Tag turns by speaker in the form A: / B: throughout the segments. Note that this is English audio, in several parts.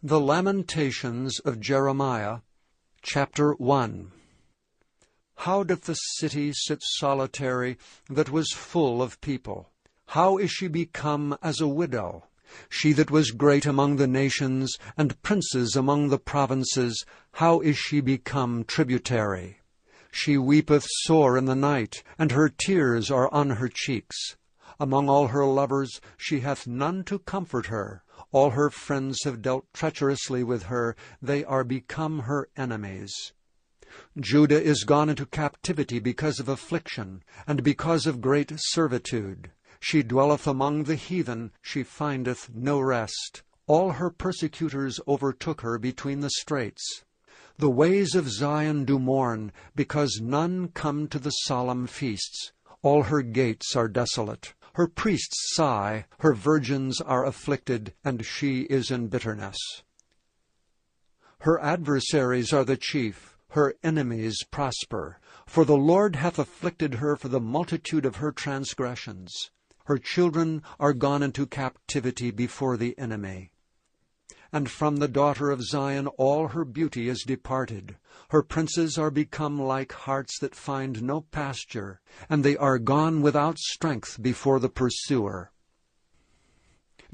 A: The Lamentations of Jeremiah, chapter 1. How doth the city sit solitary that was full of people? How is she become as a widow? She that was great among the nations, and princes among the provinces, how is she become tributary? She weepeth sore in the night, and her tears are on her cheeks. Among all her lovers she hath none to comfort her. All her friends have dealt treacherously with her. They are become her enemies. Judah is gone into captivity because of affliction, and because of great servitude. She dwelleth among the heathen, she findeth no rest. All her persecutors overtook her between the straits. The ways of Zion do mourn, because none come to the solemn feasts. All her gates are desolate. Her priests sigh, her virgins are afflicted, and she is in bitterness. Her adversaries are the chief, her enemies prosper. For the Lord hath afflicted her for the multitude of her transgressions. Her children are gone into captivity before the enemy. And from the daughter of Zion all her beauty is departed. Her princes are become like harts that find no pasture, and they are gone without strength before the pursuer.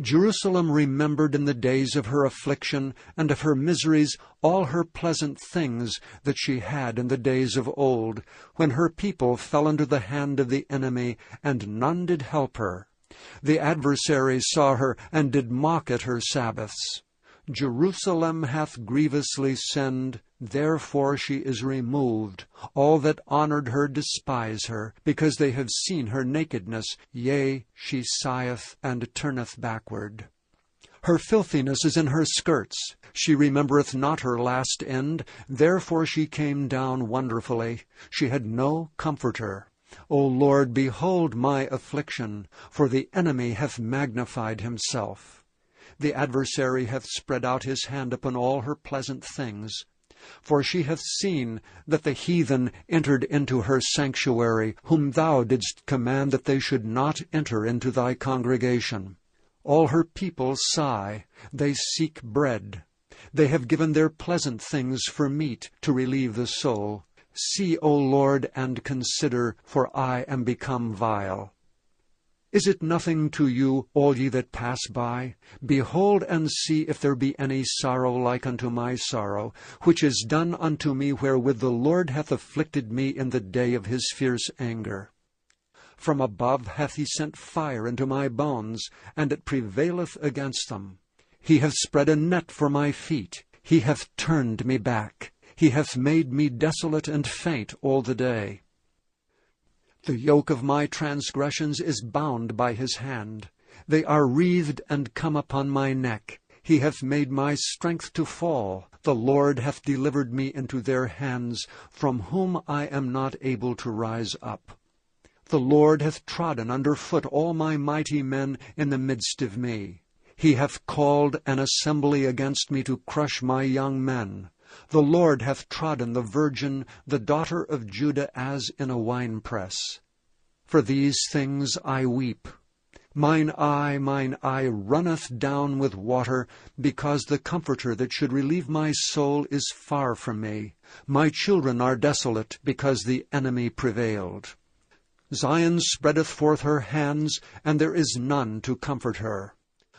A: Jerusalem remembered in the days of her affliction and of her miseries all her pleasant things that she had in the days of old, when her people fell under the hand of the enemy, and none did help her. The adversaries saw her, and did mock at her Sabbaths. Jerusalem hath grievously sinned, therefore she is removed. All that honored her despise her, because they have seen her nakedness. Yea, she sigheth and turneth backward. Her filthiness is in her skirts. She remembereth not her last end, therefore she came down wonderfully. She had no comforter. O Lord, behold my affliction, for the enemy hath magnified himself. The adversary hath spread out his hand upon all her pleasant things. For she hath seen that the heathen entered into her sanctuary, whom thou didst command that they should not enter into thy congregation. All her people sigh, they seek bread. They have given their pleasant things for meat to relieve the soul. See, O Lord, and consider, for I am become vile. Is it nothing to you, all ye that pass by? Behold and see if there be any sorrow like unto my sorrow, which is done unto me wherewith the Lord hath afflicted me in the day of his fierce anger. From above hath he sent fire into my bones, and it prevaileth against them. He hath spread a net for my feet. He hath turned me back. He hath made me desolate and faint all the day. The yoke of my transgressions is bound by his hand. They are wreathed and come upon my neck. He hath made my strength to fall. The Lord hath delivered me into their hands, from whom I am not able to rise up. The Lord hath trodden under foot all my mighty men in the midst of me. He hath called an assembly against me to crush my young men. The Lord hath trodden the virgin, the daughter of Judah, as in a winepress. For these things I weep. Mine eye runneth down with water, because the Comforter that should relieve my soul is far from me. My children are desolate, because the enemy prevailed. Zion spreadeth forth her hands, and there is none to comfort her.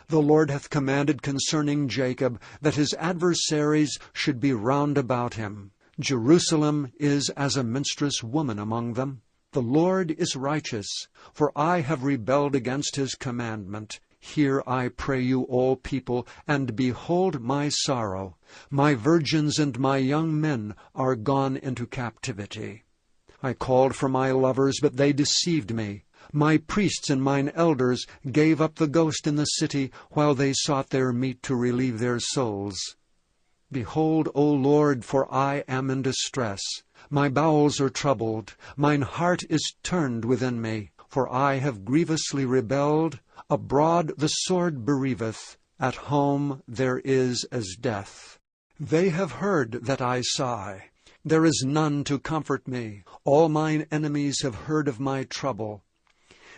A: The Lord hath commanded concerning Jacob, that his adversaries should be round about him. Jerusalem is as a minstrous woman among them. The Lord is righteous, for I have rebelled against his commandment. Hear, I pray you, all people, and behold my sorrow. My virgins and my young men are gone into captivity. I called for my lovers, but they deceived me. My priests and mine elders gave up the ghost in the city, while they sought their meat to relieve their souls. Behold, O Lord, for I am in distress. My bowels are troubled. Mine heart is turned within me. For I have grievously rebelled. Abroad the sword bereaveth. At home there is as death. They have heard that I sigh. There is none to comfort me. All mine enemies have heard of my trouble.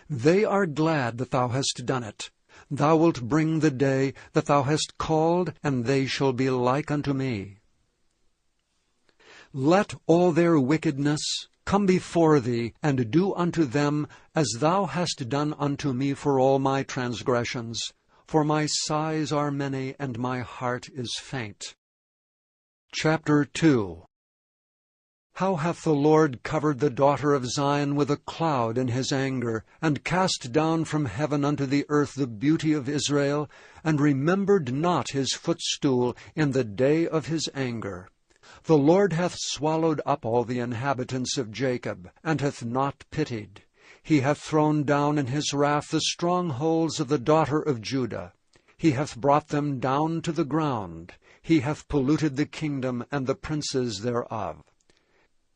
A: They are glad that thou hast done it. Thou wilt bring the day that thou hast called, and they shall be like unto me. Let all their wickedness come before thee, and do unto them as thou hast done unto me for all my transgressions. For my sighs are many, and my heart is faint. Chapter 2. How hath the Lord covered the daughter of Zion with a cloud in his anger, and cast down from heaven unto the earth the beauty of Israel, and remembered not his footstool in the day of his anger. The Lord hath swallowed up all the inhabitants of Jacob, and hath not pitied. He hath thrown down in his wrath the strongholds of the daughter of Judah. He hath brought them down to the ground. He hath polluted the kingdom and the princes thereof.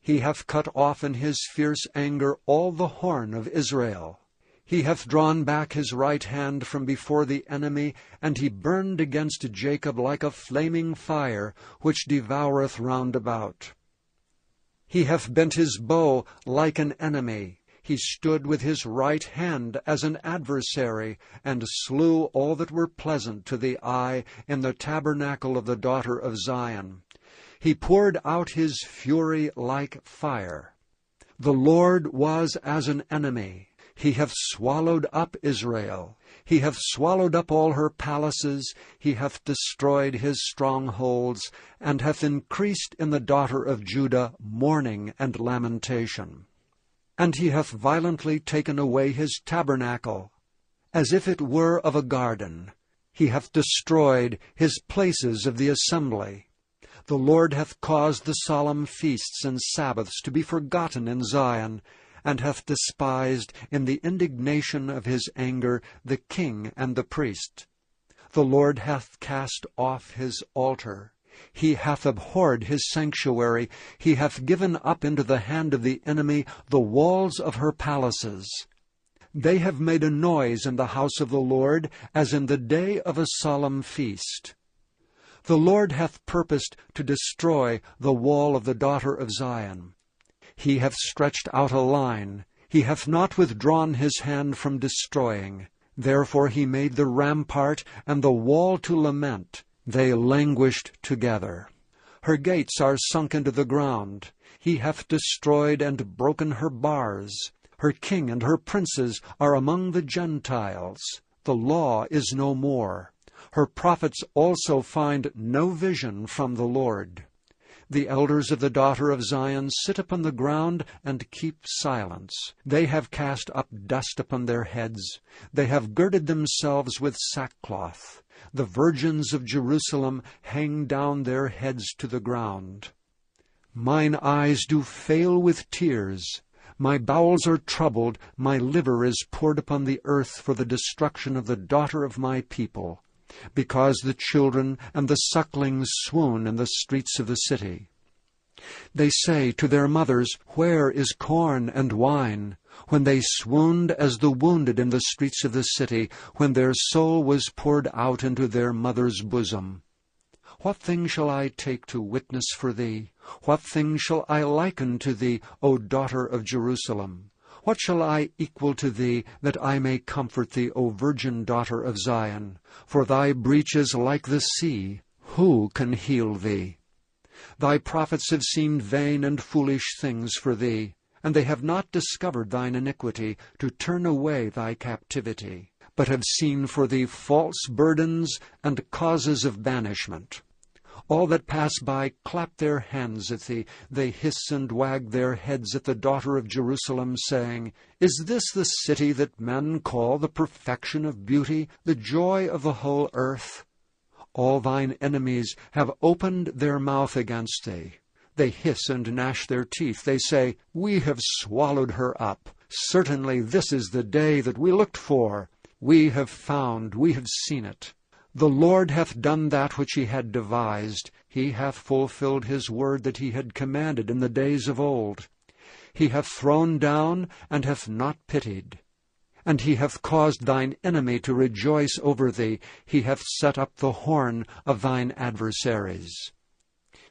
A: He hath cut off in his fierce anger all the horn of Israel. He hath drawn back his right hand from before the enemy, and he burned against Jacob like a flaming fire, which devoureth round about. He hath bent his bow like an enemy. He stood with his right hand as an adversary, and slew all that were pleasant to the eye in the tabernacle of the daughter of Zion. He poured out his fury like fire. The Lord was as an enemy. He hath swallowed up Israel. He hath swallowed up all her palaces. He hath destroyed his strongholds, and hath increased in the daughter of Judah mourning and lamentation. And he hath violently taken away his tabernacle, as if it were of a garden. He hath destroyed his places of the assembly. The Lord hath caused the solemn feasts and Sabbaths to be forgotten in Zion, and hath despised in the indignation of his anger the king and the priest. The Lord hath cast off his altar. He hath abhorred his sanctuary. He hath given up into the hand of the enemy the walls of her palaces. They have made a noise in the house of the Lord, as in the day of a solemn feast. The Lord hath purposed to destroy the wall of the daughter of Zion. He hath stretched out a line. He hath not withdrawn his hand from destroying. Therefore he made the rampart and the wall to lament. They languished together. Her gates are sunk into the ground. He hath destroyed and broken her bars. Her king and her princes are among the Gentiles. The law is no more. Her prophets also find no vision from the Lord. The elders of the daughter of Zion sit upon the ground and keep silence. They have cast up dust upon their heads. They have girded themselves with sackcloth. The virgins of Jerusalem hang down their heads to the ground. Mine eyes do fail with tears. My bowels are troubled. My liver is poured upon the earth for the destruction of the daughter of my people, because the children and the sucklings swoon in the streets of the city. They say to their mothers, Where is corn and wine? When they swooned as the wounded in the streets of the city, when their soul was poured out into their mother's bosom. What thing shall I take to witness for thee? What thing shall I liken to thee, O daughter of Jerusalem? What shall I equal to thee, that I may comfort thee, O virgin daughter of Zion? For thy breach is like the sea. Who can heal thee? Thy prophets have seen vain and foolish things for thee, and they have not discovered thine iniquity, to turn away thy captivity, but have seen for thee false burdens and causes of banishment. All that pass by clap their hands at thee. They hiss and wag their heads at the daughter of Jerusalem, saying, Is this the city that men call the perfection of beauty, the joy of the whole earth? All thine enemies have opened their mouth against thee. They hiss and gnash their teeth. They say, We have swallowed her up. Certainly this is the day that we looked for. We have found, we have seen it. The Lord hath done that which he had devised. He hath fulfilled his word that he had commanded in the days of old. He hath thrown down and hath not pitied. And he hath caused thine enemy to rejoice over thee. He hath set up the horn of thine adversaries.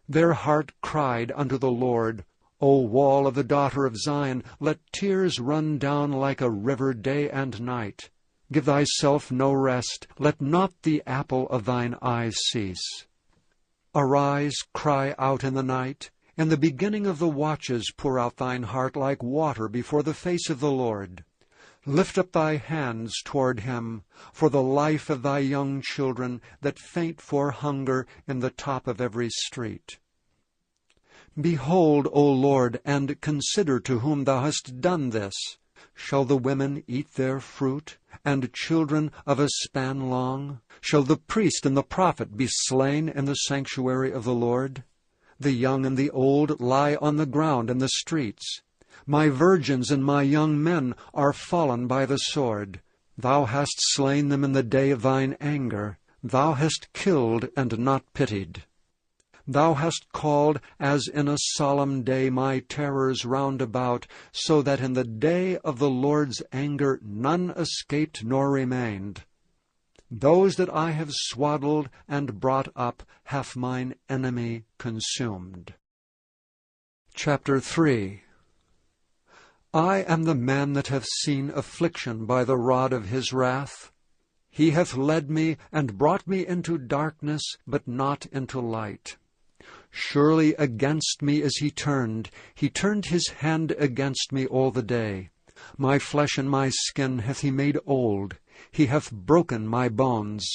A: Their heart cried unto the Lord, O wall of the daughter of Zion, let tears run down like a river day and night. Give thyself no rest, let not the apple of thine eyes cease. Arise, cry out in the night. In the beginning of the watches pour out thine heart like water before the face of the Lord. Lift up thy hands toward him, for the life of thy young children that faint for hunger in the top of every street. Behold, O Lord, and consider to whom thou hast done this. Shall the women eat their fruit, and children of a span long? Shall the priest and the prophet be slain in the sanctuary of the Lord? The young and the old lie on the ground in the streets. My virgins and my young men are fallen by the sword. Thou hast slain them in the day of thine anger. Thou hast killed and not pitied. Thou hast called as in a solemn day my terrors round about, so that in the day of the Lord's anger none escaped nor remained. Those that I have swaddled and brought up hath mine enemy consumed. Chapter 3. I am the man that hath seen affliction by the rod of his wrath. He hath led me and brought me into darkness, but not into light. Surely against me is he turned his hand against me all the day. My flesh and my skin hath he made old. He hath broken my bones.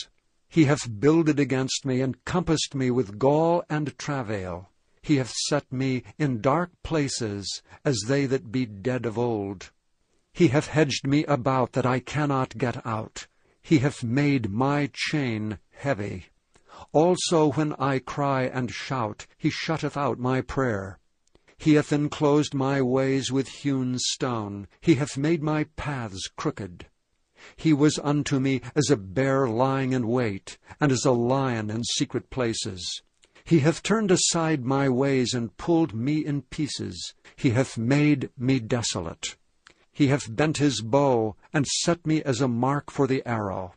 A: He hath builded against me, and compassed me with gall and travail. He hath set me in dark places, as they that be dead of old. He hath hedged me about, that I cannot get out. He hath made my chain heavy. Also when I cry and shout, he shutteth out my prayer. He hath enclosed my ways with hewn stone. He hath made my paths crooked. He was unto me as a bear lying in wait, and as a lion in secret places. He hath turned aside my ways, and pulled me in pieces. He hath made me desolate. He hath bent his bow, and set me as a mark for the arrow.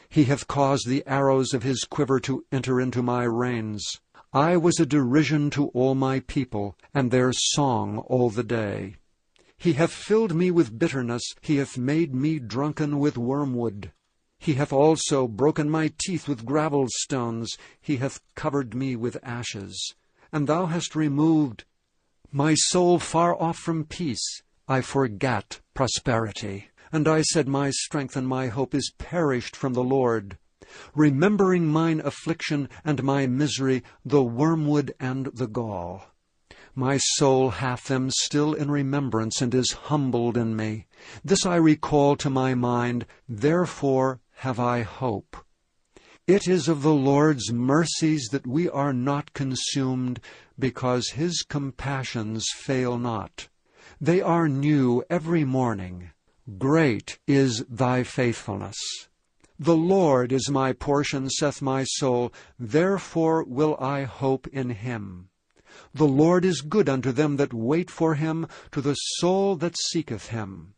A: He hath caused the arrows of his quiver to enter into my reins. I was a derision to all my people, and their song all the day. He hath filled me with bitterness. He hath made me drunken with wormwood. He hath also broken my teeth with gravel stones. He hath covered me with ashes. And thou hast removed my soul far off from peace. I forgat prosperity. And I said, my strength and my hope is perished from the Lord. Remembering mine affliction and my misery, the wormwood and the gall. My soul hath them still in remembrance, and is humbled in me. This I recall to my mind, therefore have I hope. It is of the Lord's mercies that we are not consumed, because his compassions fail not. They are new every morning. Great is thy faithfulness. The Lord is my portion, saith my soul, therefore will I hope in him. The Lord is good unto them that wait for him, to the soul that seeketh him.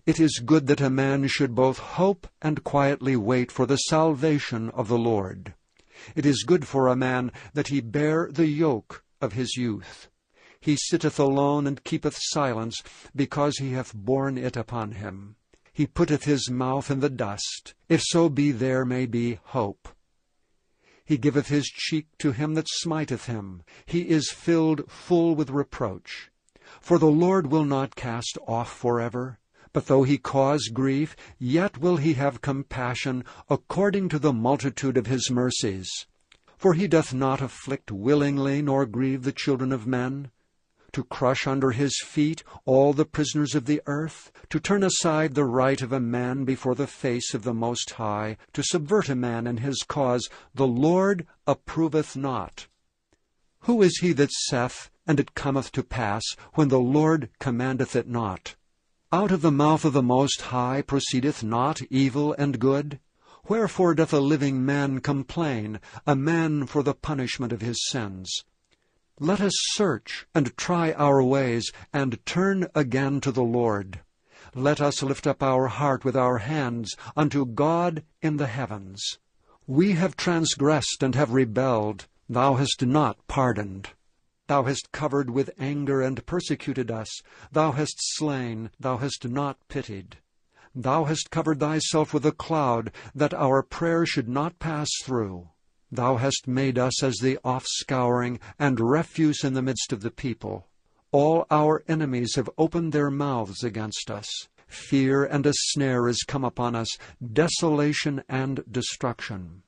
A: It is good that a man should both hope and quietly wait for the salvation of the Lord. It is good for a man that he bear the yoke of his youth. He sitteth alone and keepeth silence, because he hath borne it upon him. He putteth his mouth in the dust, if so be there may be hope. He giveth his cheek to him that smiteth him. He is filled full with reproach. For the Lord will not cast off forever. But though he cause grief, yet will he have compassion, according to the multitude of his mercies. For he doth not afflict willingly, nor grieve the children of men. To crush under his feet all the prisoners of the earth, to turn aside the right of a man before the face of the Most High, to subvert a man in his cause, the Lord approveth not. Who is he that saith, and it cometh to pass, when the Lord commandeth it not? Out of the mouth of the Most High proceedeth not evil and good? Wherefore doth a living man complain, a man for the punishment of his sins? Let us search and try our ways, and turn again to the Lord. Let us lift up our heart with our hands unto God in the heavens. We have transgressed and have rebelled. Thou hast not pardoned. Thou hast covered with anger and persecuted us. Thou hast slain, thou hast not pitied. Thou hast covered thyself with a cloud, that our prayer should not pass through. Thou hast made us as the offscouring and refuse in the midst of the people. All our enemies have opened their mouths against us. Fear and a snare is come upon us, desolation and destruction.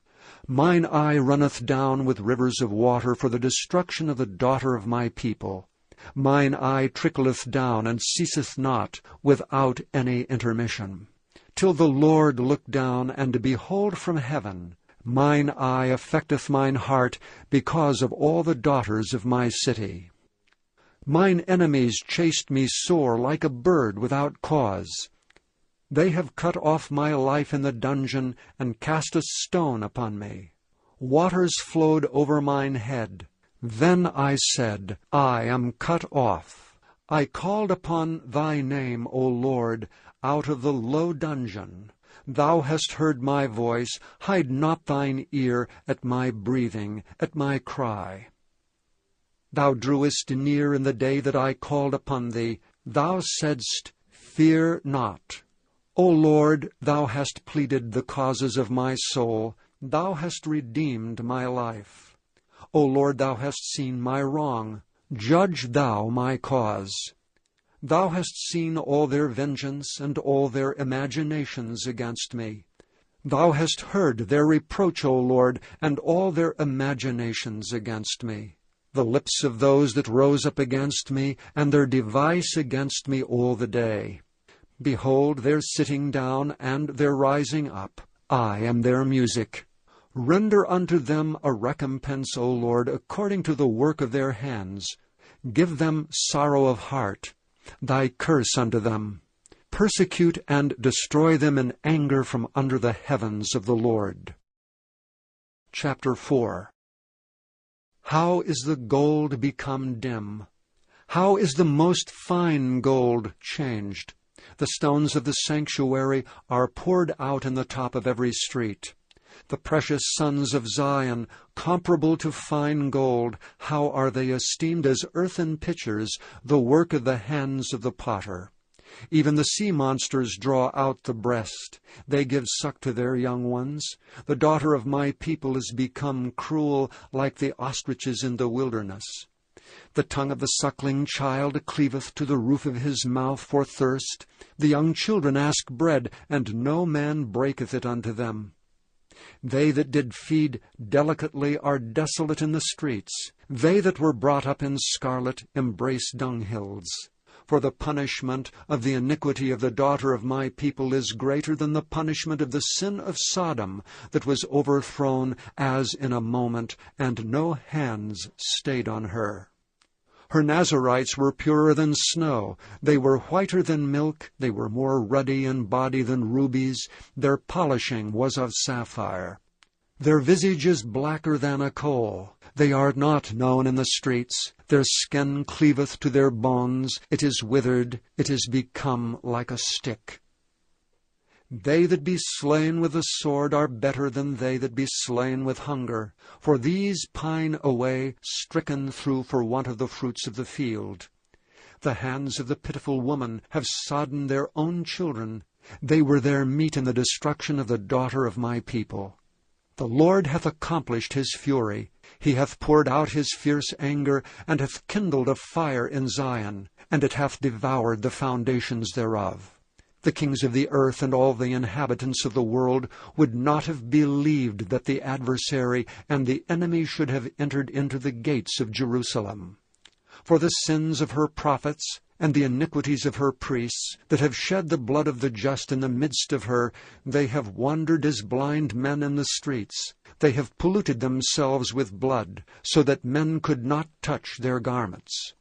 A: Mine eye runneth down with rivers of water for the destruction of the daughter of my people. Mine eye trickleth down and ceaseth not without any intermission. Till the Lord look down and behold from heaven. Mine eye affecteth mine heart because of all the daughters of my city. Mine enemies chased me sore like a bird without cause. They have cut off my life in the dungeon, and cast a stone upon me. Waters flowed over mine head. Then I said, I am cut off. I called upon thy name, O Lord, out of the low dungeon. Thou hast heard my voice. Hide not thine ear at my breathing, at my cry. Thou drewest near in the day that I called upon thee. Thou saidst, Fear not. O Lord, thou hast pleaded the causes of my soul. Thou hast redeemed my life. O Lord, thou hast seen my wrong. Judge thou my cause. Thou hast seen all their vengeance and all their imaginations against me. Thou hast heard their reproach, O Lord, and all their imaginations against me. The lips of those that rose up against me, and their device against me all the day. Behold, their sitting down and their rising up. I am their music. Render unto them a recompense, O Lord, according to the work of their hands. Give them sorrow of heart, thy curse unto them. Persecute and destroy them in anger from under the heavens of the Lord. Chapter 4. How is the gold become dim? How is the most fine gold changed? The stones of the sanctuary are poured out in the top of every street. The precious sons of Zion, comparable to fine gold, how are they esteemed as earthen pitchers, the work of the hands of the potter. Even the sea monsters draw out the breast. They give suck to their young ones. The daughter of my people is become cruel, like the ostriches in the wilderness. The tongue of the suckling child cleaveth to the roof of his mouth for thirst. The young children ask bread, and no man breaketh it unto them. They that did feed delicately are desolate in the streets. They that were brought up in scarlet embrace dunghills. For the punishment of the iniquity of the daughter of my people is greater than the punishment of the sin of Sodom, that was overthrown as in a moment, and no hands stayed on her. Her Nazarites were purer than snow. They were whiter than milk. They were more ruddy in body than rubies. Their polishing was of sapphire. Their visage is blacker than a coal. They are not known in the streets. Their skin cleaveth to their bones. It is withered. It is become like a stick. They that be slain with the sword are better than they that be slain with hunger. For these pine away, stricken through for want of the fruits of the field. The hands of the pitiful woman have sodden their own children. They were their meat in the destruction of the daughter of my people. The Lord hath accomplished his fury. He hath poured out his fierce anger, and hath kindled a fire in Zion, and it hath devoured the foundations thereof. The kings of the earth and all the inhabitants of the world would not have believed that the adversary and the enemy should have entered into the gates of Jerusalem. For the sins of her prophets and the iniquities of her priests, that have shed the blood of the just in the midst of her, they have wandered as blind men in the streets. They have polluted themselves with blood, so that men could not touch their garments.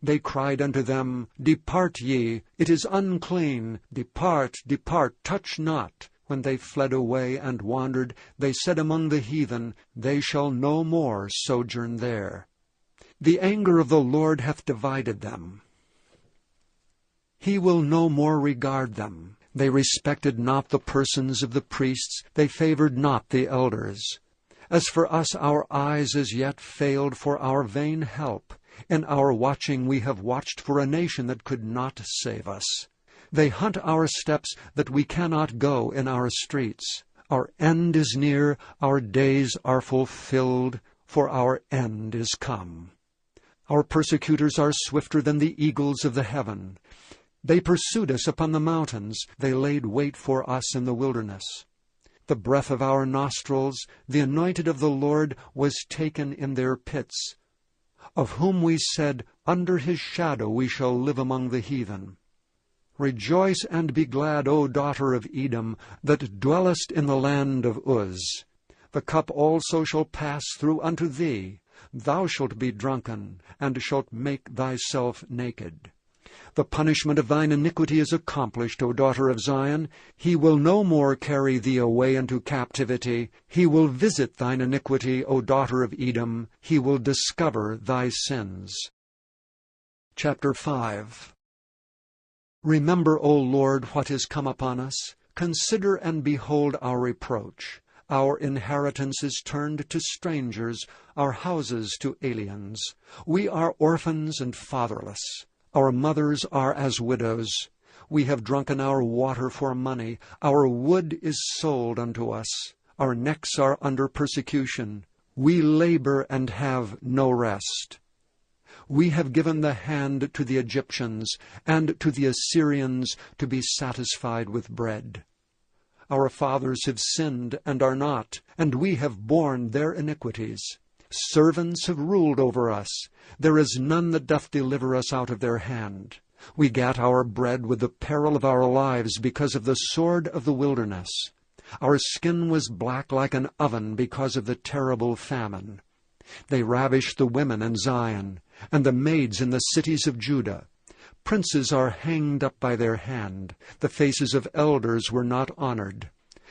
A: They cried unto them, Depart ye, it is unclean. Depart, depart, touch not. When they fled away and wandered, they said among the heathen, They shall no more sojourn there. The anger of the Lord hath divided them. He will no more regard them. They respected not the persons of the priests. They favored not the elders. As for us, our eyes as yet failed for our vain help. In our watching we have watched for a nation that could not save us. They hunt our steps that we cannot go in our streets. Our end is near, our days are fulfilled, for our end is come. Our persecutors are swifter than the eagles of the heaven. They pursued us upon the mountains, they laid wait for us in the wilderness. The breath of our nostrils, the anointed of the Lord, was taken in their pits, of whom we said, Under his shadow we shall live among the heathen. Rejoice and be glad, O daughter of Edom, that dwellest in the land of Uz. The cup also shall pass through unto thee. Thou shalt be drunken, and shalt make thyself naked. The punishment of thine iniquity is accomplished, O daughter of Zion. He will no more carry thee away into captivity. He will visit thine iniquity, O daughter of Edom. He will discover thy sins. Chapter 5. Remember, O Lord, what is come upon us. Consider and behold our reproach. Our inheritance is turned to strangers, our houses to aliens. We are orphans and fatherless. Our mothers are as widows. We have drunken our water for money. Our wood is sold unto us. Our necks are under persecution. We labor and have no rest. We have given the hand to the Egyptians, and to the Assyrians to be satisfied with bread. Our fathers have sinned and are not, and we have borne their iniquities. Servants have ruled over us. There is none that doth deliver us out of their hand. We gat our bread with the peril of our lives because of the sword of the wilderness. Our skin was black like an oven because of the terrible famine. They ravished the women in Zion, and the maids in the cities of Judah. Princes are hanged up by their hand. The faces of elders were not honored.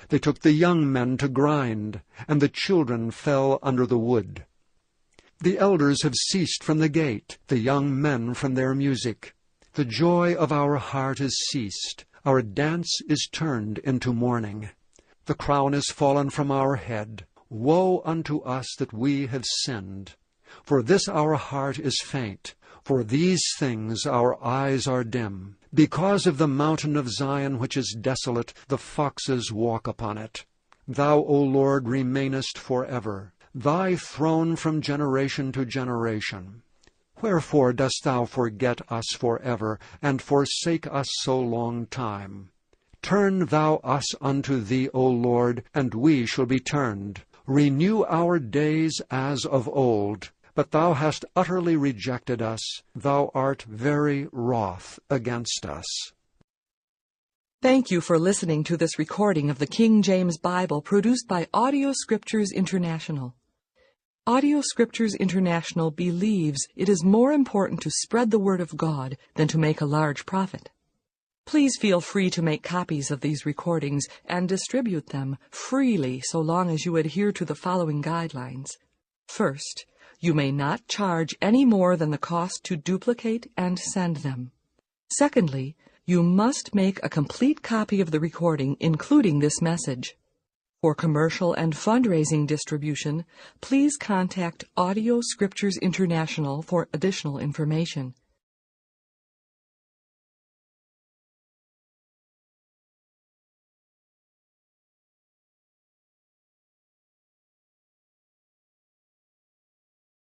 A: They took the young men to grind, and the children fell under the wood. The elders have ceased from the gate, the young men from their music. The joy of our heart is ceased. Our dance is turned into mourning. The crown is fallen from our head. Woe unto us that we have sinned! For this our heart is faint. For these things our eyes are dim. Because of the mountain of Zion which is desolate, the foxes walk upon it. Thou, O Lord, remainest forever, thy throne from generation to generation. Wherefore dost thou forget us forever, and forsake us so long time? Turn thou us unto thee, O Lord, and we shall be turned. Renew our days as of old. But thou hast utterly rejected us. Thou art very wroth against us.
B: Thank you for listening to this recording of the King James Bible produced by Audio Scriptures International. Audio Scriptures International believes it is more important to spread the Word of God than to make a large profit. Please feel free to make copies of these recordings and distribute them freely so long as you adhere to the following guidelines. First, you may not charge any more than the cost to duplicate and send them. Secondly, you must make a complete copy of the recording, including this message. For commercial and fundraising distribution, please contact Audio Scriptures International for additional information.